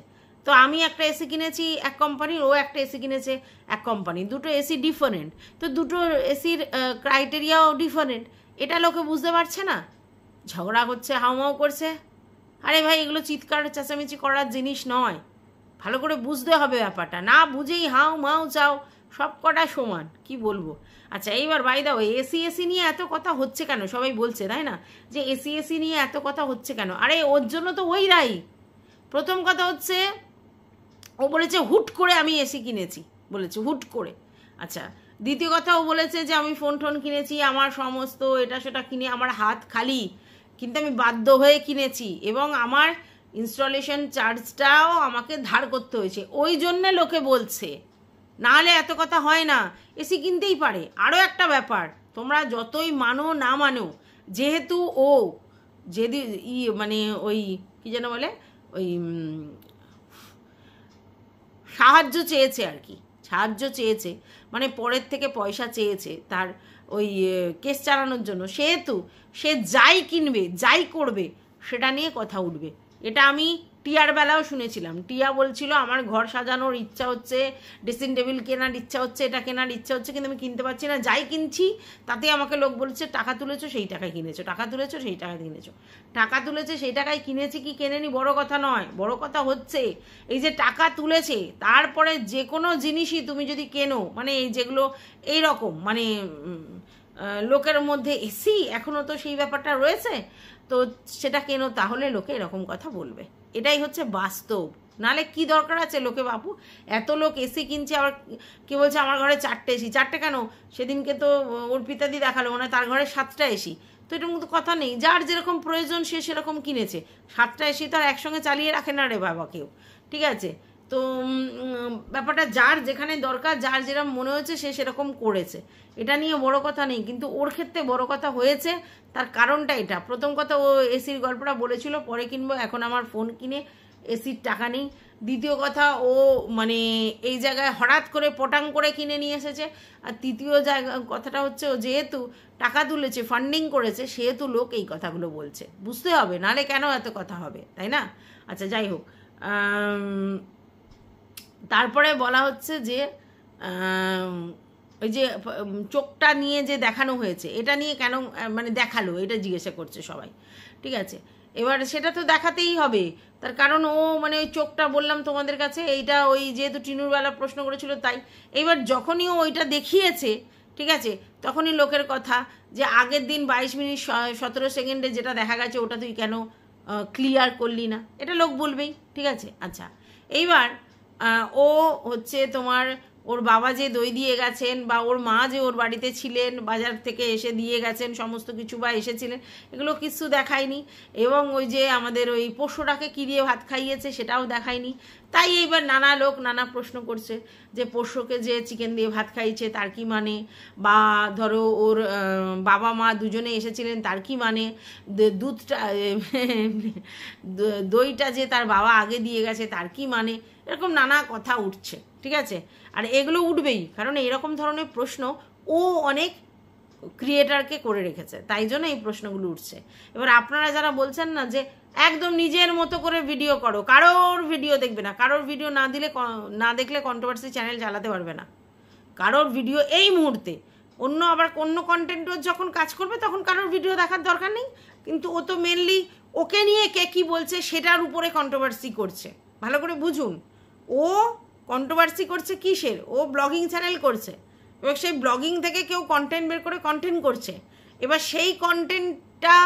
তো আমি একটা এসি কিনেছি এক কোম্পানির, ও একটা এসি কিনেছে এক কোম্পানি, দুটো এসি ডিফারেন্ট, তো দুটো এসির ক্রাইটেরিয়াও ডিফারেন্ট। এটা লোকে বুঝতে পারছে না, ঝগড়া করছে, হাউমাউ করছে। আরে ভাই, এগুলো চিৎকার চেঁচামেচি করার জিনিস নয়, ভালো করে বুঝতে হবে ব্যাপারটা। না বুঝেই হাউ মাউ চাও, সব কটা সমান, কি বলবো। আচ্ছা, এইবার বাই দাও, এসি নিয়ে এত কথা হচ্ছে কেন? সবাই বলছে তাই না যে এসি নিয়ে এত কথা হচ্ছে কেন? আরে ওর জন্য তো ওই দায়ী। প্রথম কথা হচ্ছে, ও বলেছে হুট করে আমি এসি কিনেছি, বলেছে হুট করে। আচ্ছা, দ্বিতীয় কথা, ও বলেছে যে আমি ফোন টোন কিনেছি, আমার সমস্ত এটা সেটা কিনে আমার হাত খালি, কিন্তু আমি বাধ্য হয়ে কিনেছি এবং আমার ইনস্টলেশন চার্জটাও আমাকে ধার করতে হয়েছে, ওই জন্যে লোকে বলছে। নাহলে এত কথা হয় না, এসি কিনতেই পারে। আরও একটা ব্যাপার, তোমরা যতই মানো না মানো, যেহেতু ও যদি মানে ওই কি যেন বলে, ওই সাহায্য চেয়েছে আর কি, সাহায্য চেয়েছে মানে পরের থেকে পয়সা চেয়েছে তার ওই কেস চালানোর জন্য, সেহেতু সে যাই কিনবে যাই করবে সেটা নিয়ে কথা উঠবে। এটা আমি টিয়ার বেলাও শুনেছিলাম। টিয়া বলছিল আমার ঘর সাজানোর ইচ্ছা হচ্ছে, ড্রেসিং টেবিল কেনার ইচ্ছা হচ্ছে, এটা কেনার ইচ্ছা হচ্ছে, কিন্তু আমি কিনতে পারছি না, যাই কিনছি তাতে আমাকে লোক বলছে টাকা তুলেছো সেই টাকায় কিনেছো, টাকা তুলেছো সেই টাকায় কিনেছো। টাকা তুলেছে সেই টাকায় কিনেছি কি কেনেনি বড় কথা নয়, বড় কথা হচ্ছে এই যে টাকা তুলেছে, তারপরে যে কোনো জিনিসই তুমি যদি কেনো, মানে এই যেগুলো এইরকম মানে লোকের মধ্যে এসি এখনও তো সেই ব্যাপারটা রয়েছে, তো সেটা কেন, তাহলে লোকে এরকম কথা বলবে। এটাই হচ্ছে বাস্তব। নাহলে কি দরকার আছে লোকে, বাপু এত লোক এসি কিনছে, আবার কি বলছে আমার ঘরে 4টে এসি। 4টে কেন? সেদিনকে তো ওর পিতাদি দেখালো, মানে তার ঘরে 7টা এসি। তো এটার মতো কথা নেই, যার যেরকম প্রয়োজন সে সেরকম কিনেছে। 7টা এসি তো আর একসঙ্গে চালিয়ে রাখে না রে বাবা কেউ, ঠিক আছে? তো ব্যাপারটা যার যেখানে দরকার, যার যেরকম মনে হচ্ছে সে সেরকম করেছে, এটা নিয়ে বড় কথা নেই। কিন্তু ওর ক্ষেত্রে বড় কথা হয়েছে, তার কারণটা এটা। প্রথম কথা, ও এসির গল্পটা বলেছিল পরে কিনবো, এখন আমার ফোন কিনে এসির টাকা নেই। দ্বিতীয় কথা, ও মানে এই জায়গায় হঠাৎ করে পটাং করে কিনে নিয়ে এসেছে। আর তৃতীয় কথাটা হচ্ছে, ও যেহেতু টাকা তুলেছে, ফান্ডিং করেছে, সেহেতু লোক এই কথাগুলো বলছে। বুঝতে হবে, নাহলে কেন এত কথা হবে, তাই না? আচ্ছা, যাই হোক, তারপরে বলা হচ্ছে যে ওই যে চোখটা নিয়ে যে দেখানো হয়েছে, এটা নিয়ে কেন মানে দেখালো, এটা জিজ্ঞাসা করছে সবাই, ঠিক আছে? এবার সেটা তো দেখাতেই হবে, তার কারণ ও মানে ওই চোখটা বললাম তোমাদের কাছে, এইটা ওই যেহেতু টিনুরবেলা প্রশ্ন করেছিল তাই। এবার যখনই ও ওইটা দেখিয়েছে, ঠিক আছে, তখনই লোকের কথা যে আগের দিন 22 মিনিট 17 সেকেন্ডে যেটা দেখা গেছে ওটা তুই কেন ক্লিয়ার করলি না, এটা লোক বলবেই, ঠিক আছে? আচ্ছা, এইবার ও হচ্ছে তোমার ওর বাবা যে দই দিয়ে গেছেন, বা ওর মা যে ওর বাড়িতে ছিলেন, বাজার থেকে এসে দিয়ে গেছেন সমস্ত কিছু, বা এসেছিলেন, এগুলো কিছু দেখায়নি। এবং ওই যে আমাদের ওই পোষ্যটাকে কী দিয়ে ভাত খাইয়েছে সেটাও দেখায়নি। তাই এইবার নানা লোক নানা প্রশ্ন করছে যে পোষ্যকে যে চিকেন দিয়ে ভাত খাইয়েছে তার কি মানে, বা ধরো ওর বাবা মা দুজনে এসেছিলেন তার কি মানে, দুধটা দইটা যে তার বাবা আগে দিয়ে গেছে তার কি মানে, এরকম নানা কথা উঠছে, ঠিক আছে? আর এগুলো উঠবেই, কারণ এইরকম ধরনের প্রশ্ন ও অনেক ক্রিয়েটারকে করে রেখেছে, তাই জন্য এই প্রশ্নগুলো উঠছে। এবার আপনারা যারা বলছেন না যে একদম নিজের মতো করে ভিডিও করো, কারোর ভিডিও দেখবে না, কারোর ভিডিও না দেখলে কন্ট্রোভার্সি চ্যানেল চালাতে পারবে না। কারোর ভিডিও এই মুহূর্তে আবার অন্য কন্টেন্টও যখন কাজ করবে তখন কারোর ভিডিও দেখার দরকার নেই, কিন্তু ও তো মেনলি ওকে নিয়ে কে কী বলছে সেটার উপরে কন্ট্রোভার্সি করছে। ভালো করে বুঝুন, ও কন্ট্রোভার্সি করছে কিসের? ও ব্লগিং চ্যানেল করছে, এবার সেই ব্লগিং থেকে কেউ কন্টেন্ট বের করে কন্টেন্ট করছে, এবার সেই কন্টেন্টটা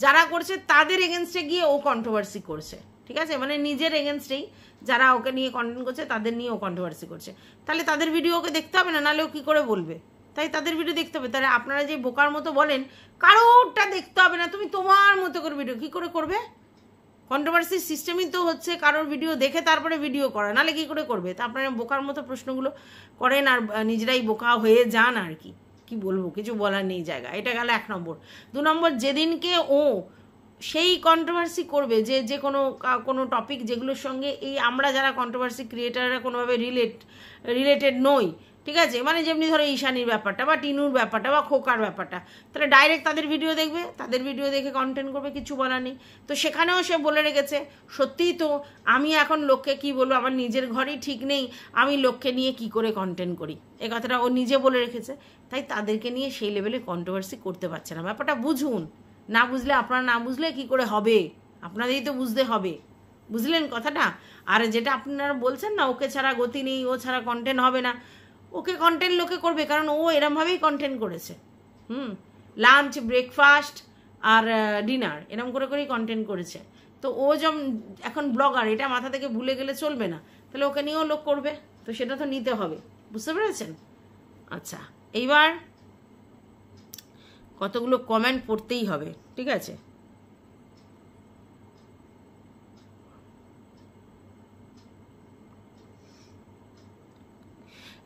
যারা করছে তাদের এগেনস্টে গিয়ে ও কন্ট্রোভার্সি করছে, ঠিক আছে? মানে নিজের এগেনস্টেই যারা ওকে নিয়ে কন্টেন্ট করছে তাদের নিয়ে ও কন্ট্রোভার্সি করছে। তাহলে তাদের ভিডিও ওকে দেখতে হবে না, নাহলে ও কী করে বলবে? তাই তাদের ভিডিও দেখতে হবে। তাহলে আপনারা যে বোকার মতো বলেন কারোরটা দেখতে হবে না, তুমি তোমার মতো করে ভিডিও কী করে করবে? কন্ট্রোভার্সির সিস্টেমই তো হচ্ছে কারোর ভিডিও দেখে তারপরে ভিডিও করা, নাহলে কী করে করবে? তা আপনারা বোকার মতো প্রশ্নগুলো করেন আর নিজেরাই বোকা হয়ে যান আর কি। কি বলবো, কিছু বলার নেই জায়গা। এটা গেল 1 নম্বর। 2 নম্বর, যেদিনকে ও সেই কন্ট্রোভার্সি করবে যে কোনো টপিক যেগুলোর সঙ্গে এই আমরা যারা কন্ট্রোভার্সি ক্রিয়েটাররা কোনোভাবে রিলেটেড নই, ঠিক আছে, মানে যেমনি ধরো ঈশানীর ব্যাপারটা বা টিনুর ব্যাপারটা বা খোকার ব্যাপারটা, তাহলে ডাইরেক্ট তাদের ভিডিও দেখবে, তাদের ভিডিও দেখে কন্টেন্ট করবে, কিছু বলার নেই। তো সেখানেও সে বলে রেখেছে, সত্যিই তো আমি এখন লোককে কি বলবো, আমার নিজের ঘরেই ঠিক নেই, আমি লোককে নিয়ে কি করে কন্টেন্ট করি, এ কথাটা ও নিজে বলে রেখেছে। তাই তাদেরকে নিয়ে সেই লেভেলে কন্ট্রোভার্সি করতে পারছে না। ব্যাপারটা বুঝুন, না বুঝলে আপনারা না বুঝলে কি করে হবে, আপনাদেরই তো বুঝতে হবে, বুঝলেন কথাটা? আর যেটা আপনারা বলছেন না ওকে ছাড়া গতি নেই, ও ছাড়া কন্টেন্ট হবে না, ওকে কন্টেন্ট লোকে করবে, কারণ ও এরমভাবেই কন্টেন্ট করেছে। লাঞ্চ, ব্রেকফাস্ট আর ডিনার এরম করে করেই কন্টেন্ট করেছে। তো ও যেমন এখন ব্লগার, এটা মাথা থেকে ভুলে গেলে চলবে না, তাহলে ওকে নিয়েও লোক করবে, তো সেটা তো নিতে হবে, বুঝতে পেরেছেন? আচ্ছা, এইবার কতগুলো কমেন্ট পড়তেই হবে, ঠিক আছে?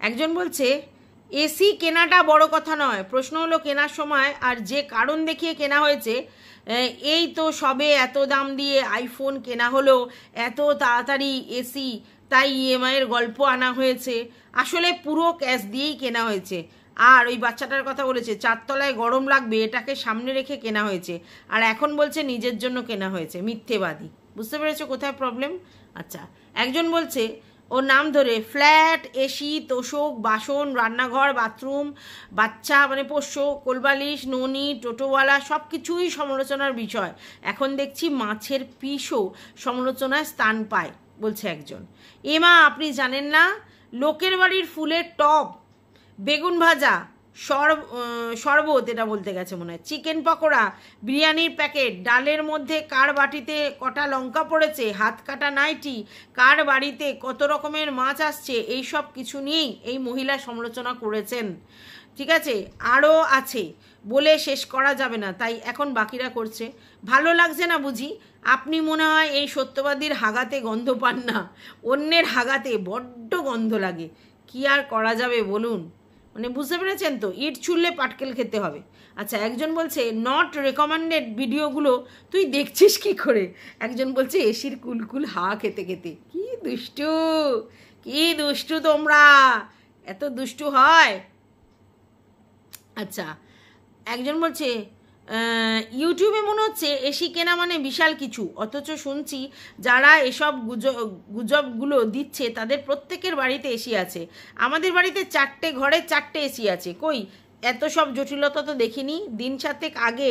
একজন বলছে এসি কেনাটা বড় কথা নয়, প্রশ্ন হলো কেনার সময় আর যে কারণ দেখিয়ে কেনা হয়েছে। এই তো সবে এত দাম দিয়ে আইফোন কেনা হলো, এত তাড়াতাড়ি এসি, তাই ইএমআইয়ের গল্প আনা হয়েছে, আসলে পুরো ক্যাশ দিয়েই কেনা হয়েছে। আর ওই বাচ্চাটার কথা বলেছে 4 তলায় গরম লাগবে, এটাকে সামনে রেখে কেনা হয়েছে, আর এখন বলছে নিজের জন্য কেনা হয়েছে, মিথ্যেবাদী। বুঝতে পেরেছো কোথায় প্রবলেম? আচ্ছা, একজন বলছে ওর নাম ধরে ফ্ল্যাট, এসি, তোষক, বাসন, রান্নাঘর, বাথরুম, বাচ্চা মানে পোষ্য, কোলবালিশ, ননি, টোটোওয়ালা সব কিছুই সমালোচনার বিষয়। এখন দেখছি মাছের পিসও সমালোচনায় স্থান পায়, বলছে একজন। এমা আপনি জানেন না, লোকের বাড়ির ফুলের টব, বেগুন ভাজা, শরবত, এটা বলতে গেছে মনে হয়, চিকেন পকোড়া, বিরিয়ানির প্যাকেট, ডালের মধ্যে কার বাটিতে কটা লঙ্কা পড়েছে, হাত কাটা নাইটি, কার বাড়িতে কত রকমের মাছ আসছে, এই সব কিছু নিয়েই এই মহিলা সমালোচনা করেছেন, ঠিক আছে? আরও আছে, বলে শেষ করা যাবে না, তাই এখন বাকিরা করছে। ভালো লাগছে না বুঝি? আপনি মনে হয় এই সত্যবাদীর হাগাতে গন্ধ পান না, অন্যের হাগাতে বড্ড গন্ধ লাগে, কি আর করা যাবে বলুন? মানে বুঝতে পেরেছেন তো, ইট ছুললে পাটকেল খেতে হবে। আচ্ছা, একজন বলছে নট রেকমেন্ডেড ভিডিওগুলো তুই দেখছিস কি করে? একজন বলছে এসির কুলকুল হাওয়া খেতে খেতে। কি দুষ্টু, কি দুষ্টু তোমরা, এত দুষ্টু হয়? আচ্ছা, একজন বলছে ইউটিউবে মনে হচ্ছে এসি কেনা মানে বিশাল কিছু, অথচ শুনছি যারা এসব গুজবগুলো দিচ্ছে তাদের প্রত্যেকের বাড়িতে এসি আছে। আমাদের বাড়িতে 4টে ঘরে 4টে এসি আছে, কই এত সব জটিলতা তো দেখিনি। দিন 7 আগে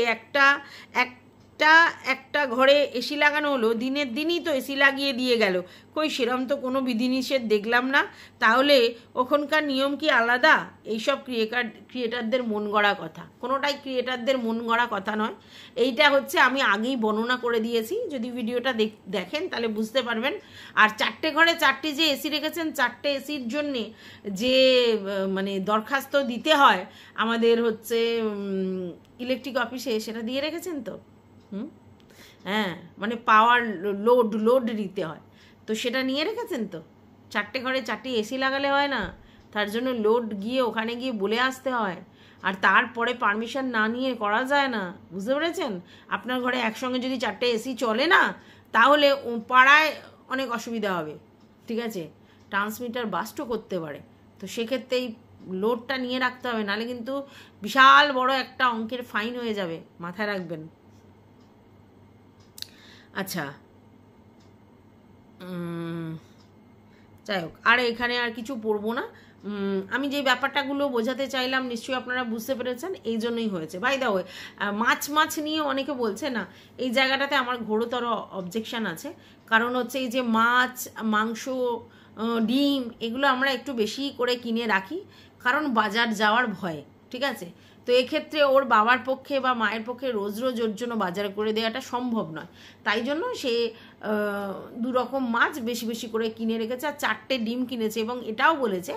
একটা ঘরে এসি লাগানো হলো, দিনের দিনই তো এসি লাগিয়ে দিয়ে গেল, কই সেরম তো কোনো বিধিনিষেধ দেখলাম না। তাহলে ওখানকার নিয়ম কি আলাদা? এইসব ক্রিয়েটারদের মন গড়া কথা, কোনোটাই ক্রিয়েটারদের মন গড়া কথা নয়। এইটা হচ্ছে আমি আগেই বর্ণনা করে দিয়েছি, যদি ভিডিওটা দেখেন তাহলে বুঝতে পারবেন। আর 4টে ঘরে 4টি যে এসি রেখেছেন, 4টে এসির জন্যে যে মানে দরখাস্ত দিতে হয় আমাদের হচ্ছে ইলেকট্রিক অফিসে, সেটা দিয়ে রেখেছেন তো? হ্যাঁ, মানে পাওয়ার লোড দিতে হয়, তো সেটা নিয়ে রেখেছেন তো? 4টে ঘরে 4টি এসি লাগালে হয় না, তার জন্য লোড গিয়ে ওখানে গিয়ে বলে আসতে হয়, আর তারপরে পারমিশন না নিয়ে করা যায় না, বুঝতে পেরেছেন? আপনার ঘরে একসঙ্গে যদি 4টে এসি চলে না, তাহলে পাড়ায় অনেক অসুবিধা হবে, ঠিক আছে? ট্রান্সমিটার বাস্টও করতে পারে, তো সেক্ষেত্রে এই লোডটা নিয়ে রাখতে হবে, নাহলে কিন্তু বিশাল বড় একটা অঙ্কের ফাইন হয়ে যাবে, মাথায় রাখবেন। আচ্ছা, যাই হোক, আর এখানে আর কিছু পড়বো না। আমি যে ব্যাপারটাগুলো বোঝাতে চাইলাম নিশ্চয়ই আপনারা বুঝতে পেরেছেন, এই জন্যই হয়েছে। ভাই দাও, মাছ নিয়ে অনেকে বলছে না, এই জায়গাটাতে আমার ঘোরতর অবজেকশন আছে। কারণ হচ্ছে এই যে মাছ, মাংস, ডিম এগুলো আমরা একটু বেশি করে কিনে রাখি, কারণ বাজার যাওয়ার ভয়ে, ঠিক আছে? তো এক্ষেত্রে ওর বাবার পক্ষে বা মায়ের পক্ষে রোজ রোজ ওর জন্য বাজার করে দেওয়াটা সম্ভব নয়, তাই জন্য সে 2 রকম মাছ বেশি বেশি করে কিনে রেখেছে, আর 4টে ডিম কিনেছে, এবং এটাও বলেছে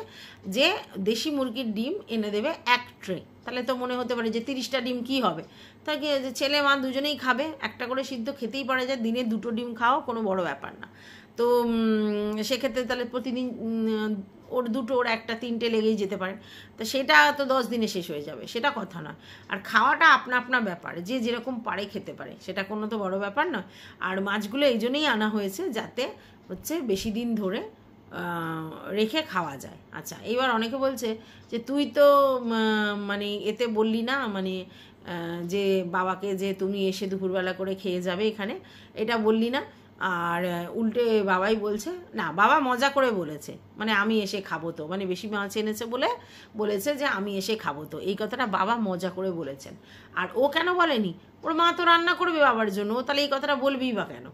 যে দেশি মুরগির ডিম এনে দেবে 1 ট্রে। তাহলে তো মনে হতে পারে যে 30টা ডিম কি হবে, তাকে ছেলে মা দুজনেই খাবে, একটা করে সিদ্ধ খেতেই পারে, যায় দিনে 2টো ডিম খাওয়া কোনো বড় ব্যাপার না। তো সেক্ষেত্রে তাহলে প্রতিদিন ওর 2টো ওর 1টা 3টে লেগেই যেতে পারে, তো সেটা তো 10 দিনে শেষ হয়ে যাবে, সেটা কথা নয়। আর খাওয়াটা আপনা আপনা ব্যাপার, যে যেরকম পারে খেতে পারে, সেটা কোনো তো বড় ব্যাপার নয়। আর মাছগুলো এই জন্যই আনা হয়েছে যাতে হচ্ছে বেশি দিন ধরে রেখে খাওয়া যায়। আচ্ছা, এইবার অনেকে বলছে যে তুই তো মানে এতে বললি না, মানে যে বাবাকে যে তুমি এসে দুপুরবেলা করে খেয়ে যাবে এখানে, এটা বললি না। আর উল্টে বাবাই বলছে না, বাবা মজা করে বলেছে, মানে আমি এসে খাবো তো, মানে বেশি মাছ এনেছে বলে বলেছে যে আমি এসে খাবো তো, এই কথাটা বাবা মজা করে বলেছেন। আর ও কেন বলেনি? ওর মা তো রান্না করবে বাবার জন্য, ও তাহলে এই কথাটা বলবেই বা কেন?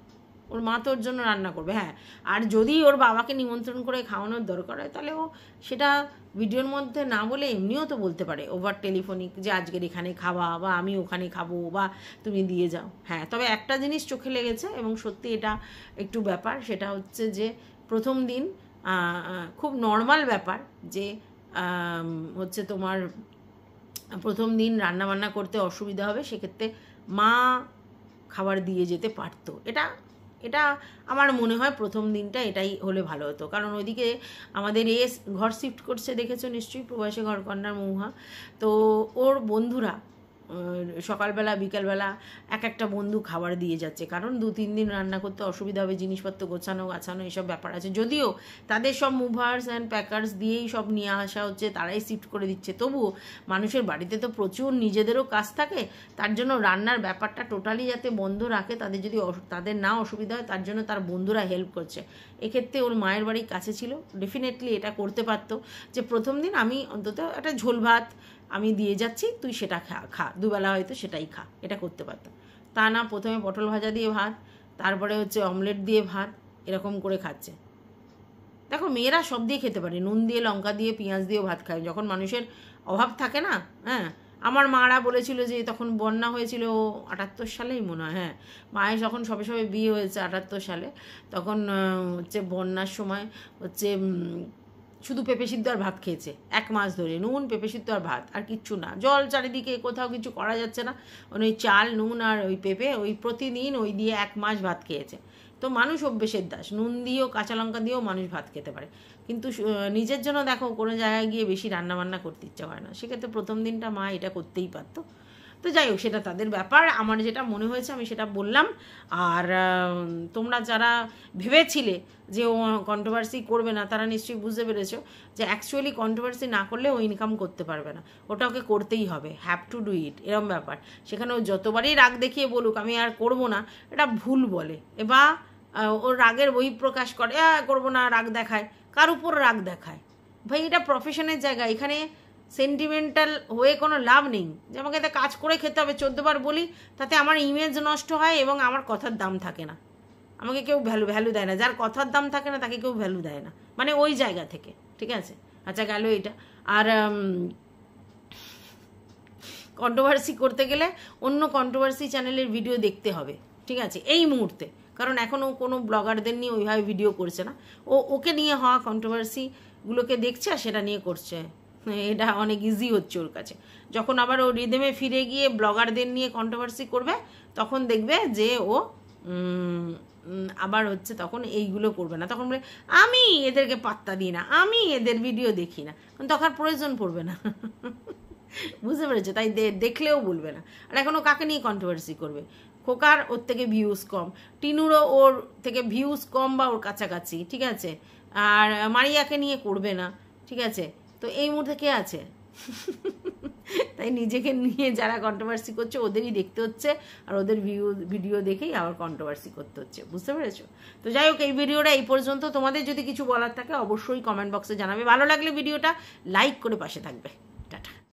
ওর মা তো ওর জন্য রান্না করবে। হ্যাঁ, আর যদি ওর বাবাকে নিমন্ত্রণ করে খাওয়ানোর দরকার হয় তাহলে ও সেটা ভিডিওর মধ্যে না বলে এমনিও তো বলতে পারে ওভার টেলিফোনিক, যে আজকের এখানে খাওয়া, বা আমি ওখানে খাবো, বা তুমি দিয়ে যাও। হ্যাঁ, তবে একটা জিনিস চোখে লেগেছে এবং সত্যি এটা একটু ব্যাপার, সেটা হচ্ছে যে প্রথম দিন খুব নর্মাল ব্যাপার যে হচ্ছে তোমার প্রথম দিন রান্নাবান্না করতে অসুবিধা হবে, সেক্ষেত্রে মা খাবার দিয়ে যেতে পারতো। এটা আমার মনে হয় প্রথম দিনটা এটাই হলে ভালো হতো, কারণ ওইদিকে আমাদের ঘর শিফট করছে, দেখেছো নিশ্চয়ই, প্রবাসী ঘরকন্যার মৌহা। তো ওর বন্ধুরা সকালবেলা বিকালবেলা একটা বন্ধু খাবার দিয়ে যাচ্ছে, কারণ 2-3 দিন রান্না করতে অসুবিধা হবে, জিনিসপত্র গোছানো গাছানো এসব ব্যাপার আছে। যদিও তাদের সব মুভার্স অ্যান্ড প্যাকার্স দিয়েই সব নিয়ে আসা হচ্ছে, তারাই শিফট করে দিচ্ছে, তবুও মানুষের বাড়িতে তো প্রচুর নিজেদেরও কাজ থাকে, তার জন্য রান্নার ব্যাপারটা টোটালি যাতে বন্ধ রাখে, তাদের যদি তাদের না অসুবিধা হয় তার জন্য তার বন্ধুরা হেল্প করছে। এক্ষেত্রে ওর মায়ের বাড়ির কাছে ছিল, ডেফিনেটলি এটা করতে পারতো যে প্রথম দিন আমি অন্তত একটা ঝোল ভাত আমি দিয়ে যাচ্ছি, তুই সেটা খা, দুবেলা হয়তো সেটাই খা, এটা করতে পারতাম। তা না, প্রথমে পটল ভাজা দিয়ে ভাত, তারপরে হচ্ছে অমলেট দিয়ে ভাত, এরকম করে খাচ্ছে। দেখো, মেয়েরা সব দিয়ে খেতে পারে, নুন দিয়ে লঙ্কা দিয়ে পেঁয়াজ দিয়েও ভাত খায়, যখন মানুষের অভাব থাকে না। হ্যাঁ, আমার মারা বলেছিল যে তখন বন্যা হয়েছিল 78 সালেই মনে হয়, হ্যাঁ, মায়ের যখন সবে সবে বিয়ে হয়েছে 78 সালে, তখন হচ্ছে বন্যার সময় হচ্ছে শুধু পেঁপে সিদ্ধ আর ভাত খেয়েছে 1 মাস ধরে, নুন পেঁপে সিদ্ধ আর ভাত, আর কিচ্ছু না, জল চারিদিকে, কোথাও কিছু করা যাচ্ছে না, ওই চাল নুন আর ওই পেঁপে, ওই প্রতিদিন ওই দিয়ে 1 মাস ভাত খেয়েছে। তো মানুষ অভ্যেসের দাস, নুন দিয়েও কাঁচা লঙ্কা দিয়েও মানুষ ভাত খেতে পারে, কিন্তু নিজের জন্য দেখো কোনো জায়গায় গিয়ে বেশি রান্নাবান্না করতে ইচ্ছা হয় না, সেক্ষেত্রে প্রথম দিনটা মা এটা করতেই পারতো। তো যাই হোক, সেটা তাদের ব্যাপার, আমার যেটা মনে হয়েছে আমি সেটা বললাম। আর তোমরা যারা ভেবেছিলে যে ও কন্ট্রোভার্সি করবে না, তারা নিশ্চয়ই বুঝতে পেরেছো যে অ্যাকচুয়ালি কন্ট্রোভার্সি না করলে ও ইনকাম করতে পারবে না, ওটা ওকে করতেই হবে, হ্যাভ টু ডু ইট, এরম ব্যাপার। সেখানে ও যতবারই রাগ দেখিয়ে বলুক আমি আর করবো না, এটা ভুল বলে, বা ওর রাগের বহিঃপ্রকাশ করে, করবো না, রাগ দেখায়, কার উপর রাগ দেখায়? ভাই, এটা প্রফেশনের জায়গা, এখানে সেন্টিমেন্টাল হয়ে কোনো লাভ নেই যে আমাকে এতে কাজ করে খেতে হবে 14 বার বলি, তাতে আমার ইমেজ নষ্ট হয় এবং আমার কথার দাম থাকে না, আমাকে কেউ ভ্যালু দেয় না, যার কথার দাম থাকে না তাকে কেউ ভ্যালু দেয় না, মানে ওই জায়গা থেকে, ঠিক আছে? আচ্ছা, গেল এটা। আর কন্ট্রোভার্সি করতে গেলে অন্য কন্ট্রোভার্সি চ্যানেলের ভিডিও দেখতে হবে, ঠিক আছে, এই মুহূর্তে, কারণ এখনও কোনো ব্লগারদের নিয়ে ওইভাবে ভিডিও করছে না, ওকে নিয়ে হওয়া কন্ট্রোভার্সিগুলোকে দেখছে আর সেটা নিয়ে করছে, এটা অনেক ইজি হচ্ছে ওর কাছে। যখন আবার ও রিদেমে ফিরে গিয়ে ব্লগারদের নিয়ে কন্ট্রোভার্সি করবে, তখন দেখবে যে ও আবার হচ্ছে তখন এইগুলো করবে না, তখন বলে আমি এদেরকে পাত্তা দিই না, আমি এদের ভিডিও দেখি না, তখন প্রয়োজন পড়বে না, বুঝতে পেরেছে? তাই দেখলেও বলবে না। আর এখনও কাকে নিয়ে কন্ট্রোভার্সি করবে? খোকার ওর থেকে ভিউজ কম, টিনুরও ওর থেকে ভিউজ কম বা ওর কাছাকাছি, ঠিক আছে, আর মারিয়াকে নিয়ে করবে না, ঠিক আছে। তো এই মুহূর্তে কে আছে? তাই নিজেকে নিয়ে যারা কন্ট্রোভার্সি করছে ওদেরই দেখতে হচ্ছে, আর ওদের ভিডিও দেখেই আবার কন্ট্রোভার্সি করতে হচ্ছে, বুঝতে পেরেছো? তো যাই হোক, এই ভিডিওটা এই পর্যন্ত। তোমাদের যদি কিছু বলার থাকে অবশ্যই কমেন্ট বক্সে জানাবে, ভালো লাগলে ভিডিওটা লাইক করে পাশে থাকবে।